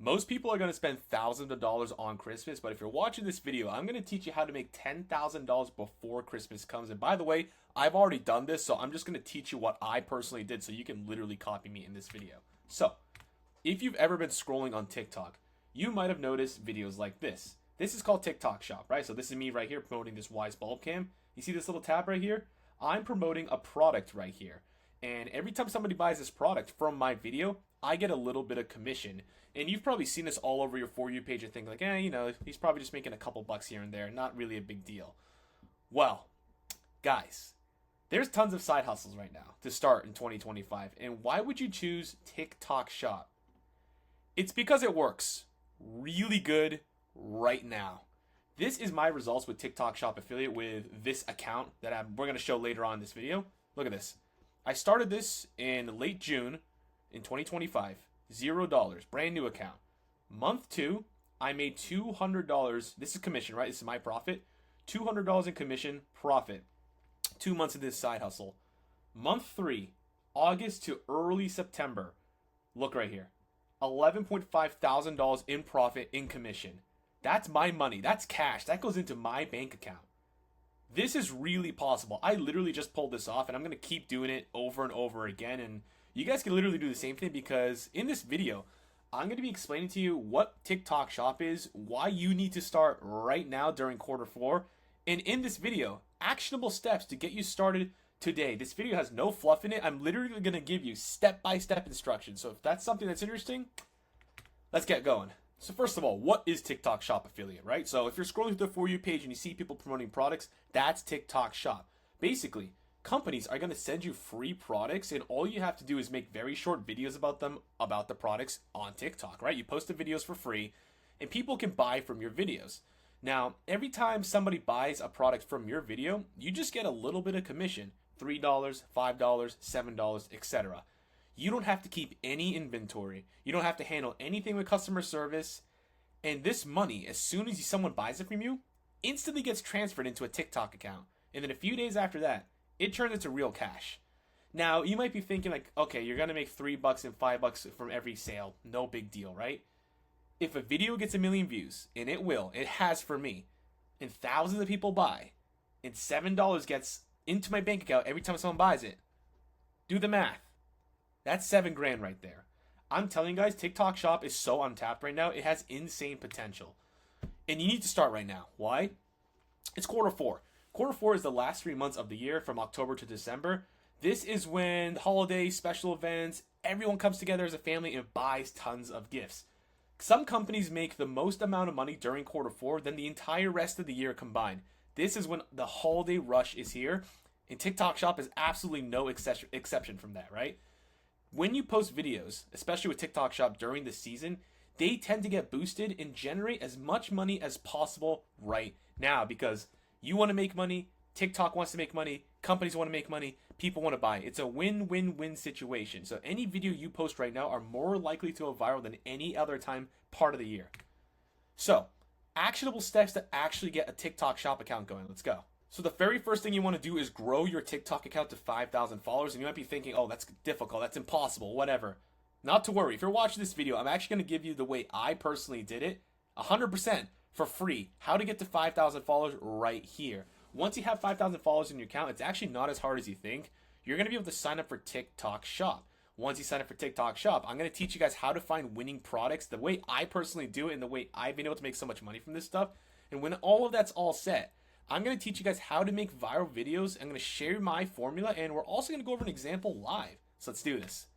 Most people are going to spend thousands of dollars on Christmas, but if you're watching this video, I'm going to teach you how to make $10,000 before Christmas comes. And by the way, I've already done this, so I'm just going to teach you what I personally did so you can literally copy me in this video. So, if you've ever been scrolling on TikTok, you might have noticed videos like this. This is called TikTok Shop, right? So this is me right here promoting this Wyze bulb cam. You see this little tab right here? I'm promoting a product right here. And every time somebody buys this product from my video, I get a little bit of commission. And you've probably seen this all over your For You page and think like, you know, he's probably just making a couple bucks here and there. Not really a big deal. Well, guys, there's tons of side hustles right now to start in 2025. And why would you choose TikTok Shop? It's because it works really good right now. This is my results with TikTok Shop Affiliate with this account that we're going to show later on in this video. Look at this. I started this in late June in 2025. $0. Brand new account. Month 2, I made $200. This is commission, right? This is my profit. $200 in commission profit. 2 months of this side hustle. Month 3, August to early September. Look right here. $11.5 thousand in profit in commission. That's my money. That's cash. That goes into my bank account. This is really possible. I literally just pulled this off, and I'm going to keep doing it over and over again. And you guys can literally do the same thing, because in this video, I'm going to be explaining to you what TikTok Shop is, why you need to start right now during Q4, and in this video, actionable steps to get you started today. This video has no fluff in it. I'm literally going to give you step-by-step instructions. So if that's something that's interesting, let's get going. So first of all, what is TikTok Shop Affiliate, right? So if you're scrolling through the For You page and you see people promoting products, that's TikTok Shop. Basically, companies are going to send you free products, and all you have to do is make very short videos about them, about the products on TikTok, right? You post the videos for free, and people can buy from your videos. Now, every time somebody buys a product from your video, you just get a little bit of commission. $3, $5, $7, etc. You don't have to keep any inventory. You don't have to handle anything with customer service. And this money, as soon as someone buys it from you, instantly gets transferred into a TikTok account. And then a few days after that, it turns into real cash. Now, you might be thinking like, okay, you're going to make $3 and $5 from every sale. No big deal, right? If a video gets 1 million views, and it will, it has for me, and thousands of people buy, and $7 gets into my bank account every time someone buys it, do the math. That's $7 grand right there. I'm telling you guys, TikTok Shop is so untapped right now. It has insane potential. And you need to start right now. Why? It's Q4. Q4 is the last 3 months of the year, from October to December. This is when holidays, special events, everyone comes together as a family and buys tons of gifts. Some companies make the most amount of money during Q4 than the entire rest of the year combined. This is when the holiday rush is here, and TikTok Shop is absolutely no exception from that, right? When you post videos, especially with TikTok Shop during the season, they tend to get boosted and generate as much money as possible right now, because you want to make money, TikTok wants to make money, companies want to make money, people want to buy. It's a win-win-win situation. So any video you post right now are more likely to go viral than any other time part of the year. So, actionable steps to actually get a TikTok Shop account going. Let's go. So the very first thing you want to do is grow your TikTok account to 5,000 followers. And you might be thinking, oh, that's difficult, that's impossible, whatever. Not to worry. If you're watching this video, I'm actually going to give you the way I personally did it, 100% for free. How to get to 5,000 followers right here. Once you have 5,000 followers in your account, it's actually not as hard as you think. You're going to be able to sign up for TikTok Shop. Once you sign up for TikTok Shop, I'm going to teach you guys how to find winning products, the way I personally do it and the way I've been able to make so much money from this stuff. And when all of that's all set, I'm going to teach you guys how to make viral videos. I'm going to share my formula, and we're also going to go over an example live. So let's do this.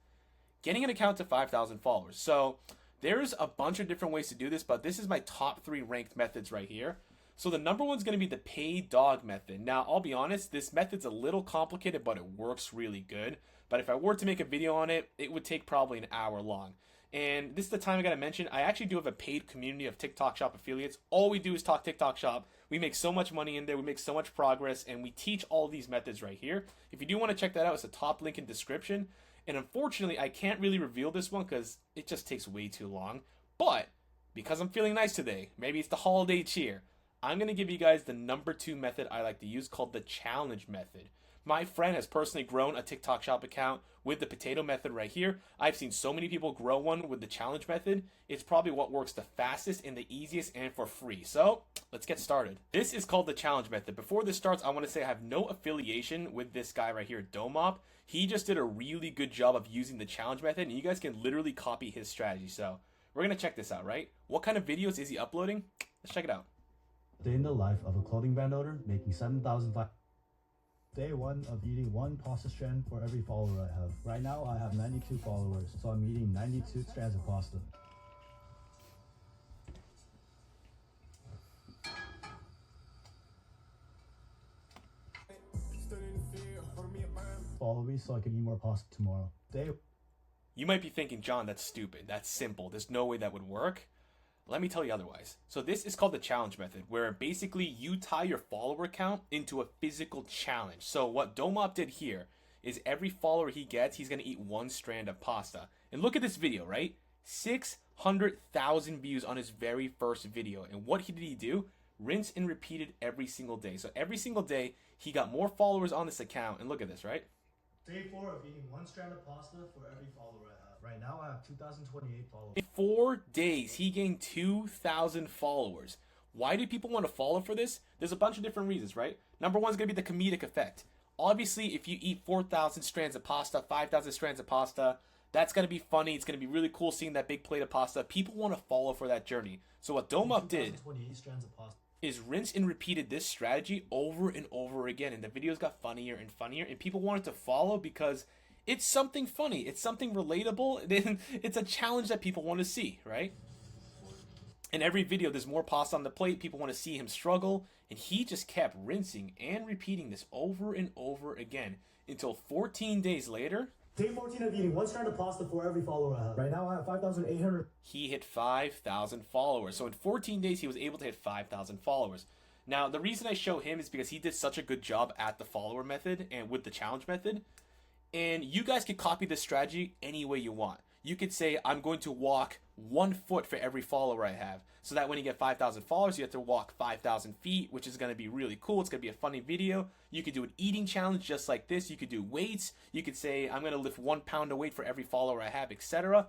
Getting an account to 5,000 followers. So there's a bunch of different ways to do this, but this is my top 3 ranked methods right here. So the number one's going to be the paid dog method. Now, I'll be honest, this method's a little complicated, but it works really good. But if I were to make a video on it, it would take probably an hour long. And this is the time I got to mention, I actually do have a paid community of TikTok Shop affiliates. All we do is talk TikTok Shop. We make so much money in there. We make so much progress, and we teach all these methods right here. If you do want to check that out, it's the top link in description. And unfortunately, I can't really reveal this one because it just takes way too long. But because I'm feeling nice today, maybe it's the holiday cheer, I'm going to give you guys the number 2 method I like to use, called the challenge method. My friend has personally grown a TikTok shop account with the potato method right here. I've seen so many people grow one with the challenge method. It's probably what works the fastest and the easiest and for free. So let's get started. This is called the challenge method. Before this starts, I want to say I have no affiliation with this guy right here, Domop. He just did a really good job of using the challenge method, and you guys can literally copy his strategy. So we're going to check this out, right? What kind of videos is he uploading? Let's check it out. Day in the life of a clothing brand owner making 7,500. Day one of eating one pasta strand for every follower I have. Right now I have 92 followers, so I'm eating 92 strands of pasta. Follow me so I can eat more pasta tomorrow. You might be thinking, John, that's stupid. That's simple. There's no way that would work. Let me tell you otherwise. So this is called the challenge method, where basically you tie your follower count into a physical challenge. So what Domop did here is every follower he gets, he's going to eat one strand of pasta. And look at this video, right? 600,000 views on his very first video. And what did he do? Rinse and repeated every single day. So every single day, he got more followers on this account. And look at this, right? Day 4 of eating one strand of pasta for every follower I have. Right now I have 2,028 followers. In 4 days, he gained 2,000 followers. Why do people want to follow for this? There's a bunch of different reasons, right? Number one is going to be the comedic effect. Obviously, if you eat 4,000 strands of pasta, 5,000 strands of pasta, that's going to be funny. It's going to be really cool seeing that big plate of pasta. People want to follow for that journey. So what Domop did strands of pasta is rinse and repeated this strategy over and over again, and the videos got funnier and funnier, and people wanted to follow because it's something funny, it's something relatable, it's a challenge that people want to see, right? In every video, there's more pasta on the plate, people want to see him struggle, and he just kept rinsing and repeating this over and over again until 14 days later, Day 14 of eating one strand of pasta for every follower I have. Right now I have 5,800. He hit 5,000 followers. So in 14 days, he was able to hit 5,000 followers. Now, the reason I show him is because he did such a good job at the follower method and with the challenge method. And you guys can copy this strategy any way you want. You could say, I'm going to walk 1 foot for every follower I have. So that when you get 5,000 followers, you have to walk 5,000 feet, which is going to be really cool. It's going to be a funny video. You could do an eating challenge just like this. You could do weights. You could say, I'm going to lift 1 pound of weight for every follower I have, etc.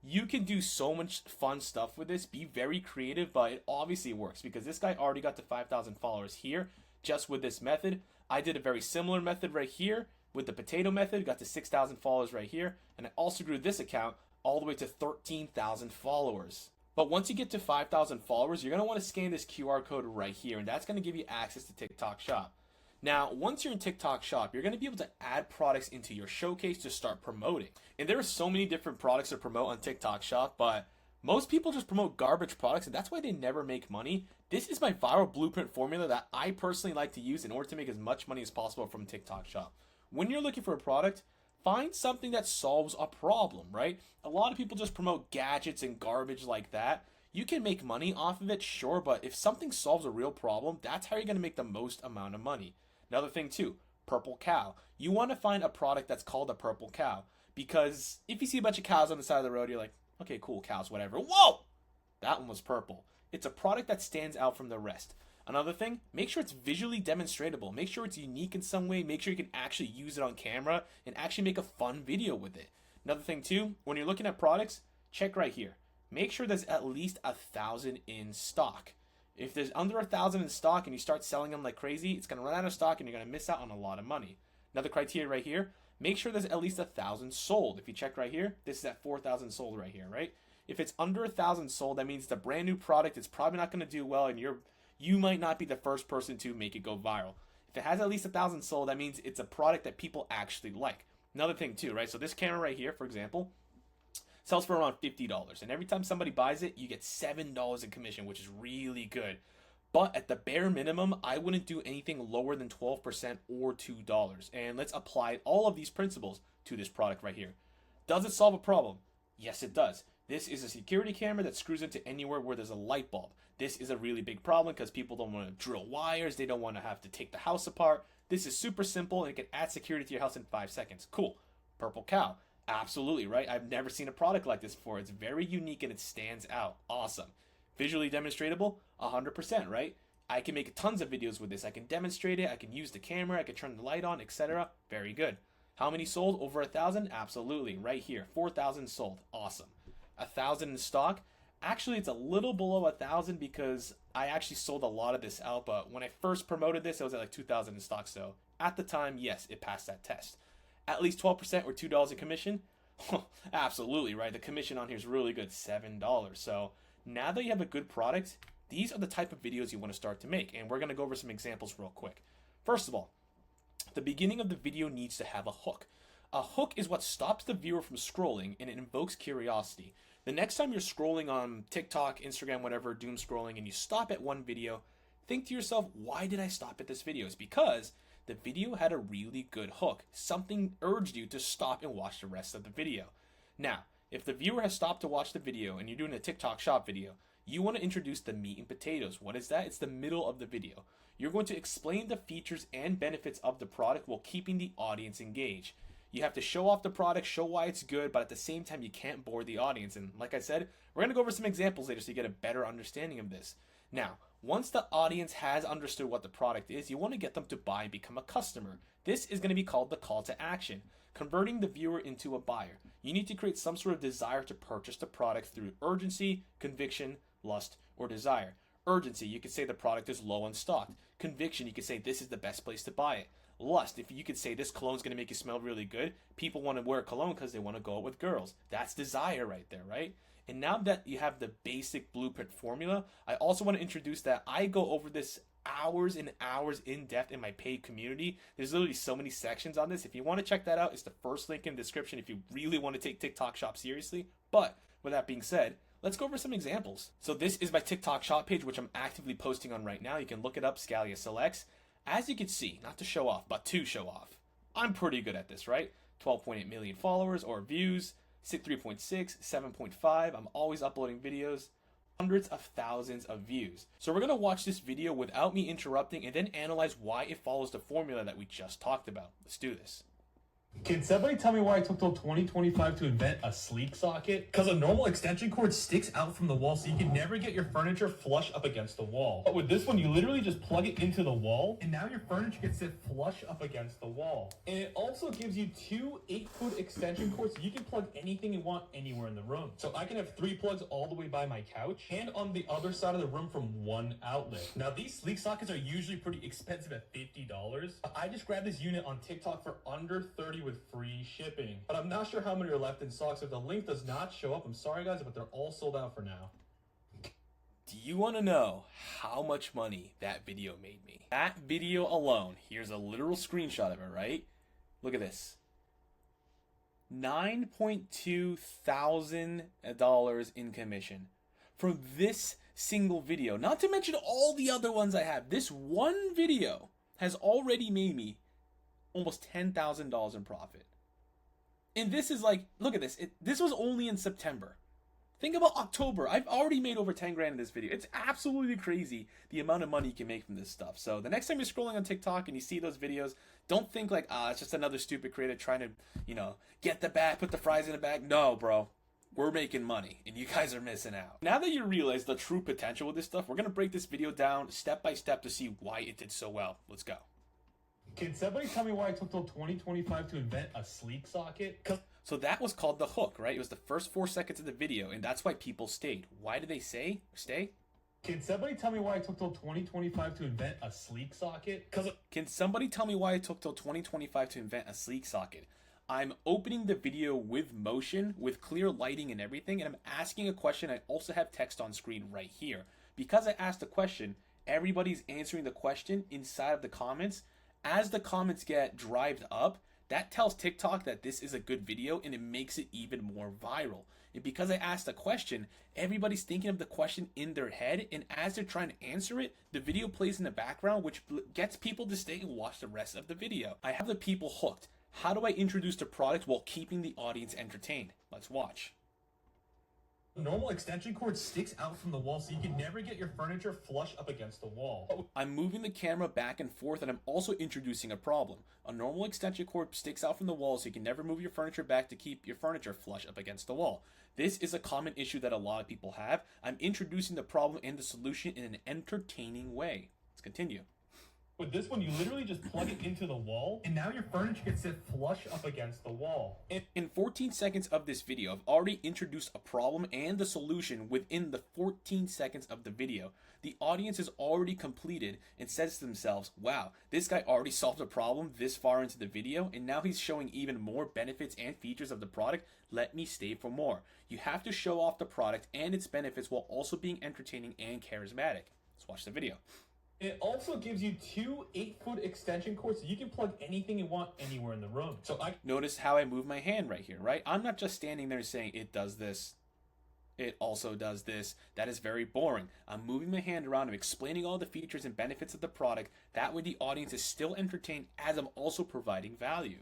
You can do so much fun stuff with this. Be very creative, but it obviously works because this guy already got to 5,000 followers here just with this method. I did a very similar method right here with the potato method, got to 6,000 followers right here. And I also grew this account all the way to 13,000 followers. But once you get to 5,000 followers, you're going to want to scan this QR code right here, and that's going to give you access to TikTok Shop. Now, once you're in TikTok Shop, you're going to be able to add products into your showcase to start promoting. And there are so many different products to promote on TikTok Shop, but most people just promote garbage products, and that's why they never make money. This is my viral blueprint formula that I personally like to use in order to make as much money as possible from TikTok Shop. When you're looking for a product, find something that solves a problem, right? A lot of people just promote gadgets and garbage like that. You can make money off of it, sure, but if something solves a real problem, that's how you're going to make the most amount of money. Another thing too, purple cow. You want to find a product that's called a purple cow, because if you see a bunch of cows on the side of the road, you're like, okay, cool, cows, whatever. Whoa! That one was purple. It's a product that stands out from the rest. Another thing, make sure it's visually demonstratable. Make sure it's unique in some way. Make sure you can actually use it on camera and actually make a fun video with it. Another thing too, when you're looking at products, check right here. Make sure there's at least 1,000 in stock. If there's under 1,000 in stock and you start selling them like crazy, it's going to run out of stock and you're going to miss out on a lot of money. Another criteria right here, make sure there's at least 1,000 sold. If you check right here, this is at 4,000 sold right here, right? If it's under 1,000 sold, that means it's a brand new product. It's probably not going to do well, and you might not be the first person to make it go viral. If it has at least 1,000 sold, that means it's a product that people actually like. Another thing too, right? So this camera right here, for example, sells for around $50. And every time somebody buys it, you get $7 in commission, which is really good. But at the bare minimum, I wouldn't do anything lower than 12% or $2. And let's apply all of these principles to this product right here. Does it solve a problem? Yes, it does. This is a security camera that screws into anywhere where there's a light bulb. This is a really big problem because people don't want to drill wires. They don't want to have to take the house apart. This is super simple and it can add security to your house in 5 seconds. Cool. Purple cow. Absolutely, right? I've never seen a product like this before. It's very unique and it stands out. Awesome. Visually demonstratable? 100%, right? I can make tons of videos with this. I can demonstrate it. I can use the camera. I can turn the light on, etc. Very good. How many sold? Over 1,000? Absolutely. Right here. 4,000 sold. Awesome. 1,000 in stock. Actually, it's a little below 1,000 because I actually sold a lot of this out. But when I first promoted this, it was at like 2,000 in stock. So at the time, yes, it passed that test. At least 12% or $2 in commission? Absolutely, right? The commission on here is really good. $7. So now that you have a good product, these are the type of videos you want to start to make. And we're going to go over some examples real quick. First of all, the beginning of the video needs to have a hook. A hook is what stops the viewer from scrolling and it invokes curiosity. The next time you're scrolling on TikTok, Instagram, whatever, doom scrolling, and you stop at one video, think to yourself, why did I stop at this video? It's because the video had a really good hook. Something urged you to stop and watch the rest of the video. Now, if the viewer has stopped to watch the video and you're doing a TikTok shop video, you want to introduce the meat and potatoes. What is that? It's the middle of the video. You're going to explain the features and benefits of the product while keeping the audience engaged. You have to show off the product, show why it's good, but at the same time, you can't bore the audience. And like I said, we're going to go over some examples later so you get a better understanding of this. Now, once the audience has understood what the product is, you want to get them to buy and become a customer. This is going to be called the call to action, converting the viewer into a buyer. You need to create some sort of desire to purchase the product through urgency, conviction, lust, or desire. Urgency, you could say the product is low on stock. Conviction, you could say this is the best place to buy it. Lust, if you could say this cologne's going to make you smell really good, people want to wear cologne because they want to go out with girls. That's desire right there, right? And now that you have the basic blueprint formula, I also want to introduce that I go over this hours and hours in depth in my paid community. There's literally so many sections on this. If you want to check that out, it's the first link in the description if you really want to take TikTok Shop seriously. But with that being said, let's go over some examples. So this is my TikTok Shop page, which I'm actively posting on right now. You can look it up, Scalia Selects. As you can see, not to show off, but to show off, I'm pretty good at this, right? 12.8 million followers or views, 3.6, 7.5. I'm always uploading videos, hundreds of thousands of views. So we're going to watch this video without me interrupting and then analyze why it follows the formula that we just talked about. Let's do this. Can somebody tell me why it took till 2025 to invent a sleek socket? Because a normal extension cord sticks out from the wall, so you can never get your furniture flush up against the wall. But with this one, you literally just plug it into the wall, and now your furniture can sit flush up against the wall. And it also gives you two 8-foot extension cords, so you can plug anything you want anywhere in the room. So I can have 3 plugs all the way by my couch, and on the other side of the room from one outlet. Now, these sleek sockets are usually pretty expensive at $50. I just grabbed this unit on TikTok for under $30 with free shipping. But I'm not sure how many are left in stock, so if the link does not show up, I'm sorry guys, but they're all sold out for now. Do you want to know how much money that video made me? That video alone, here's a literal screenshot of it, right? Look at this. $9.2 thousand in commission from this single video. Not to mention all the other ones I have. This one video has already made me almost $10,000 in profit. And this is like, look at this. This was only in September. Think about October. I've already made over 10 grand in this video. It's absolutely crazy the amount of money you can make from this stuff. So the next time you're scrolling on TikTok and you see those videos, don't think like, it's just another stupid creator trying to, get the bag, put the fries in the bag. No, bro. We're making money, and you guys are missing out. Now that you realize the true potential with this stuff, we're going to break this video down step by step to see why it did so well. Let's go. Can somebody tell me why it took till 2025 to invent a sleek socket? So that was called the hook, right? It was the first 4 seconds of the video, and that's why people stayed. Why did they stay? Can somebody tell me why it took till 2025 to invent a sleek socket? Can somebody tell me why it took till 2025 to invent a sleek socket? I'm opening the video with motion, with clear lighting and everything, and I'm asking a question. I also have text on screen right here. Because I asked a question, everybody's answering the question inside of the comments. As the comments get drived up, that tells TikTok that this is a good video and it makes it even more viral. And because I asked a question, everybody's thinking of the question in their head, and as they're trying to answer it, the video plays in the background, which gets people to stay and watch the rest of the video. I have the people hooked. How do I introduce the product while keeping the audience entertained? Let's watch. Normal extension cord sticks out from the wall, so you can never get your furniture flush up against the wall. I'm moving the camera back and forth, and I'm also introducing a problem. A normal extension cord sticks out from the wall, so you can never move your furniture back to keep your furniture flush up against the wall. This is a common issue that a lot of people have. I'm introducing the problem and the solution in an entertaining way. Let's continue. With this one, you literally just plug it into the wall, and now your furniture gets sit flush up against the wall. In 14 seconds of this video, I've already introduced a problem and the solution within the 14 seconds of the video. The audience is already completed and says to themselves, wow, this guy already solved a problem this far into the video, and now he's showing even more benefits and features of the product. Let me stay for more. You have to show off the product and its benefits while also being entertaining and charismatic. Let's watch the video. It also gives you two 8-foot extension cords so you can plug anything you want anywhere in the room. Notice how I move my hand right here, right? I'm not just standing there saying it does this. It also does this. That is very boring. I'm moving my hand around. I'm explaining all the features and benefits of the product. That way the audience is still entertained as I'm also providing value.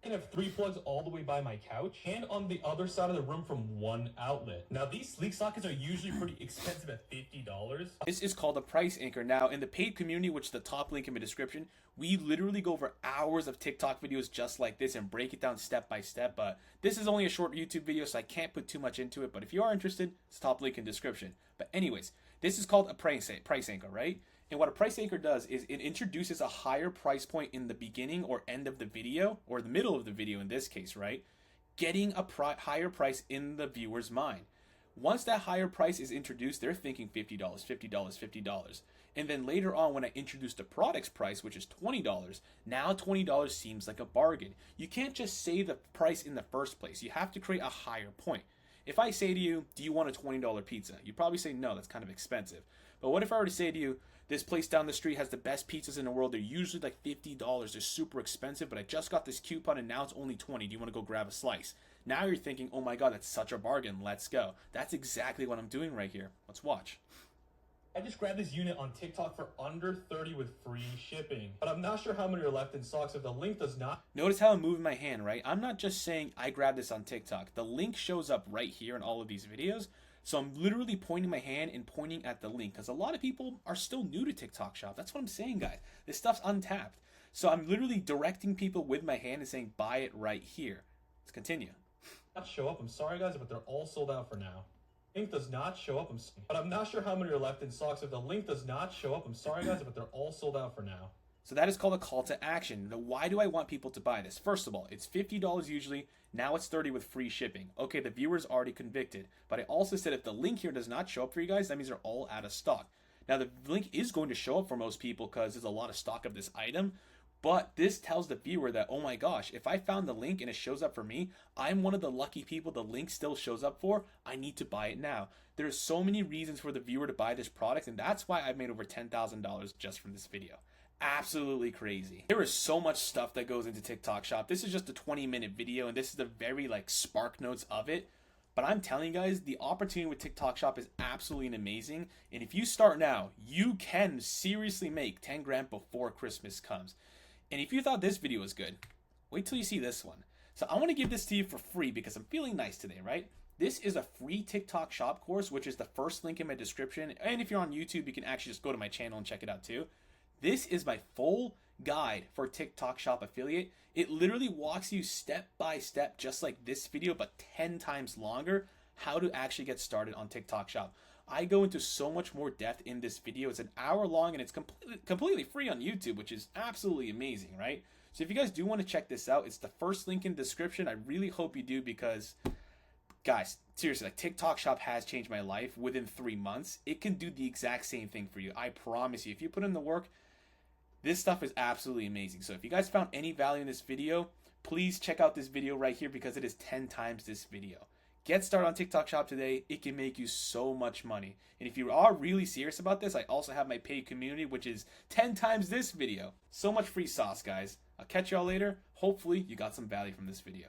I have 3 plugs all the way by my couch and on the other side of the room from one outlet. Now these sleek sockets are usually pretty expensive at $50. This is called a price anchor. Now in the paid community, which is the top link in the description, we literally go over hours of TikTok videos just like this and break it down step by step. But this is only a short YouTube video, so I can't put too much into it. But if you are interested, it's top link in description. But anyways, this is called a price anchor, right? And what a price anchor does is it introduces a higher price point in the beginning or end of the video, or the middle of the video in this case, right? Getting a higher price in the viewer's mind. Once that higher price is introduced, they're thinking $50, $50, $50. And then later on, when I introduce the product's price, which is $20, now $20 seems like a bargain. You can't just say the price in the first place. You have to create a higher point. If I say to you, do you want a $20 pizza? You'd probably say, no, that's kind of expensive. But what if I were to say to you, this place down the street has the best pizzas in the world. They're usually like $50. They're super expensive, but I just got this coupon and now it's only $20. Do you want to go grab a slice? Now you're thinking, oh my God, that's such a bargain. Let's go. That's exactly what I'm doing right here. Let's watch. I just grabbed this unit on TikTok for under $30 with free shipping. But I'm not sure how many are left in stocks if the link does not. Notice how I'm moving my hand, right? I'm not just saying I grabbed this on TikTok. The link shows up right here in all of these videos. So I'm literally pointing my hand and pointing at the link because a lot of people are still new to TikTok Shop. That's what I'm saying, guys. This stuff's untapped. So I'm literally directing people with my hand and saying, buy it right here. Let's continue. Not show up. I'm sorry, guys, but they're all sold out for now. Link does not show up. But I'm not sure how many are left in stocks. If the link does not show up, I'm sorry, guys, but they're all sold out for now. So that is called a call to action. Now, why do I want people to buy this? First of all, it's $50 usually. Now it's $30 with free shipping. Okay, the viewer's already convicted. But I also said if the link here does not show up for you guys, that means they're all out of stock. Now, the link is going to show up for most people because there's a lot of stock of this item. But this tells the viewer that, oh my gosh, if I found the link and it shows up for me, I'm one of the lucky people the link still shows up for. I need to buy it now. There's so many reasons for the viewer to buy this product, and that's why I've made over $10,000 just from this video. Absolutely crazy. There is so much stuff that goes into TikTok Shop. This is just a 20-minute video, and this is the very spark notes of it. But I'm telling you guys, the opportunity with TikTok Shop is absolutely amazing. And if you start now, you can seriously make 10 grand before Christmas comes. And if you thought this video was good, wait till you see this one. So I want to give this to you for free because I'm feeling nice today, right? This is a free TikTok Shop course, which is the first link in my description. And if you're on YouTube, you can actually just go to my channel and check it out too. This is my full guide for TikTok Shop affiliate. It literally walks you step by step, just like this video, but 10 times longer, how to actually get started on TikTok Shop. I go into so much more depth in this video. It's an hour long and it's completely free on YouTube, which is absolutely amazing, right? So if you guys do want to check this out, it's the first link in the description. I really hope you do because, guys, seriously, TikTok Shop has changed my life within 3 months. It can do the exact same thing for you. I promise you. If you put in the work, this stuff is absolutely amazing. So if you guys found any value in this video, please check out this video right here because it is 10 times this video. Get started on TikTok Shop today. It can make you so much money. And if you are really serious about this, I also have my paid community, which is 10 times this video. So much free sauce, guys. I'll catch y'all later. Hopefully you got some value from this video.